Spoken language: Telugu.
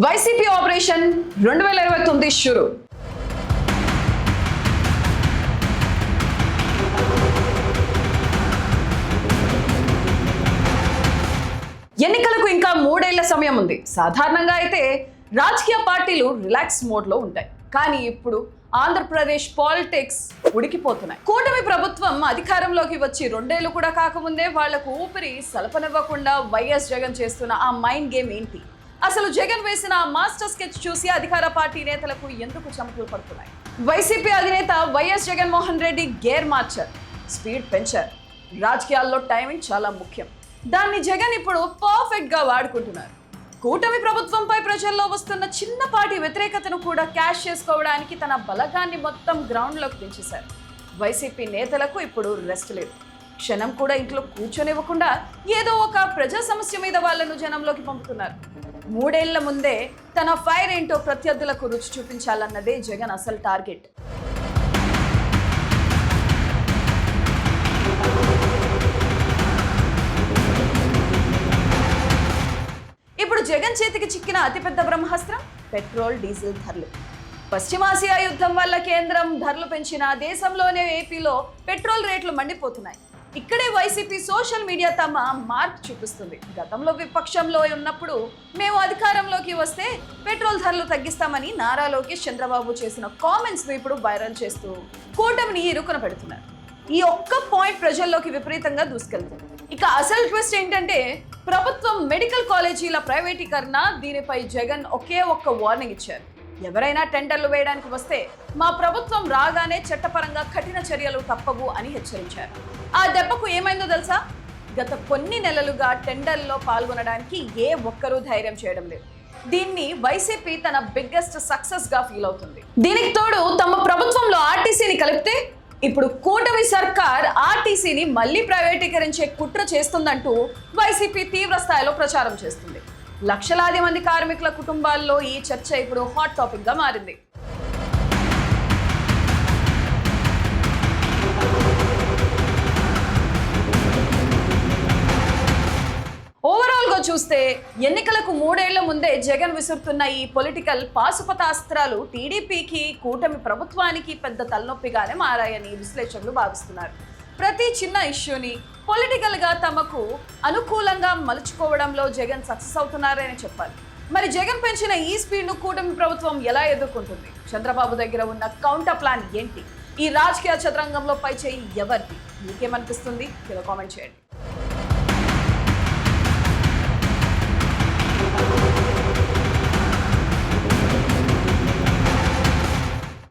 YCP operation 2029 షురు. ఎన్నికలకు ఇంకా 3 ఏళ్ల సమయం ఉంది. సాధారణంగా అయితే రాజకీయ పార్టీలు రిలాక్స్ మోడ్లో ఉంటాయి. కానీ ఇప్పుడు ఆంధ్రప్రదేశ్ పాలిటిక్స్ ఉడికిపోతున్నాయి. కూటమి ప్రభుత్వం అధికారంలోకి వచ్చి 2 ఏళ్లు కూడా కాకముందే వాళ్లకు ఊపిరి సలపనివ్వకుండా వైఎస్ జగన్ చేస్తున్న ఆ మైండ్ గేమ్ ఏంటి? అసలు జగన్ వేసిన మాస్టర్ స్కెచ్ చూసి అధికార పార్టీ నేతలకు ఎందుకు చమకులు పడుతున్నాయి? వైసీపీ అధినేత వైఎస్ జగన్మోహన్ రెడ్డి గేర్ మార్చారు, స్పీడ్ పెంచారు. రాజకీయాల్లో టైమింగ్ చాలా ముఖ్యం. దాన్ని జగన్ ఇప్పుడు పర్ఫెక్ట్ గా వాడుకుంటున్నారు. కూటమి ప్రభుత్వంపై ప్రజల్లో వస్తున్న చిన్నపాటి వ్యతిరేకతను కూడా క్యాష్ చేసుకోవడానికి తన బలగాన్ని మొత్తం గ్రౌండ్లోకి దించేశారు. వైసీపీ నేతలకు ఇప్పుడు రెస్ట్ లేదు. క్షణం కూడా ఇంట్లో కూర్చొనివ్వకుండా ఏదో ఒక ప్రజా సమస్య మీద వాళ్ళను జనంలోకి పంపుతున్నారు. 3 ఏళ్ల ముందే తన ఫైర్ ఏంటో ప్రత్యర్థులకు రుచి చూపించాలన్నదే జగన్ అసలు టార్గెట్. ఇప్పుడు జగన్ చేతికి చిక్కిన అతిపెద్ద బ్రహ్మాస్త్రం పెట్రోల్, డీజిల్ ధరలు. పశ్చిమాసియా యుద్ధం వల్ల కేంద్రం ధరలు పెంచిన దేశంలోనే ఏపీలో పెట్రోల్ రేట్లు మండిపోతున్నాయి. ఇక్కడే వైసీపీ సోషల్ మీడియా తమ మార్క్ చూపిస్తుంది. గతంలో విపక్షంలో ఉన్నప్పుడు మేము అధికారంలోకి వస్తే పెట్రోల్ ధరలు తగ్గిస్తామని నారా లోకేష్, చంద్రబాబు చేసిన కామెంట్స్ ను ఇప్పుడు వైరల్ చేస్తూ కూటమిని ఇరుకున పెడుతున్నారు. ఈ ఒక్క పాయింట్ ప్రజల్లోకి విపరీతంగా దూసుకెళ్తుంది. ఇక అసలు ట్విస్ట్ ఏంటంటే ప్రభుత్వం మెడికల్ కాలేజీల ప్రైవేటీకరణ. దీనిపై జగన్ ఒకే ఒక్క వార్నింగ్ ఇచ్చారు. ఎవరైనా టెండర్లు వేయడానికి వస్తే మా ప్రభుత్వం రాగానే చట్టపరంగా కఠిన చర్యలు తప్పవు అని హెచ్చరించారు. ఆ దెబ్బకు ఏమైందో తెలుసా? గత కొన్ని నెలలుగా టెండర్లో పాల్గొనడానికి ఏ ఒక్కరూ ధైర్యం చేయడం లేదు. దీన్ని వైసీపీ తన బిగ్గెస్ట్ సక్సెస్ గా ఫీల్ అవుతుంది. దీనికి తోడు తమ ప్రభుత్వంలో ఆర్టీసీని కలిపితే ఇప్పుడు కూటమి సర్కార్ ఆర్టీసీని మళ్లీ ప్రైవేటీకరించే కుట్ర చేస్తుందంటూ వైసీపీ తీవ్ర స్థాయిలో ప్రచారం చేస్తుంది. లక్షలాది మంది కార్మికుల కుటుంబాల్లో ఈ చర్చ ఇప్పుడు హాట్ టాపిక్ గా మారింది. ఓవరాల్ గా చూస్తే ఎన్నికలకు 3 ఏళ్ల ముందే జగన్ విసురుతున్న ఈ పొలిటికల్ పాశుపతాస్త్రాలు టీడీపీకి, కూటమి ప్రభుత్వానికి పెద్ద తలనొప్పిగానే మారాయని విశ్లేషకులు భావిస్తున్నారు. ప్రతి చిన్న ఇష్యూని పొలిటికల్ గా తమకు అనుకూలంగా మలుచుకోవడంలో జగన్ సక్సెస్ అవుతున్నారని చెప్పాలి. మరి జగన్ పెంచిన ఈ స్పీడ్ ను కూటమి ప్రభుత్వం ఎలా ఎదుర్కొంటుంది? చంద్రబాబు దగ్గర ఉన్న కౌంటర్ ప్లాన్ ఏంటి? ఈ రాజకీయ చదరంగంలో పై చేయి ఎవరిది? మీకేమనిపిస్తుంది? కింద కామెంట్ చేయండి.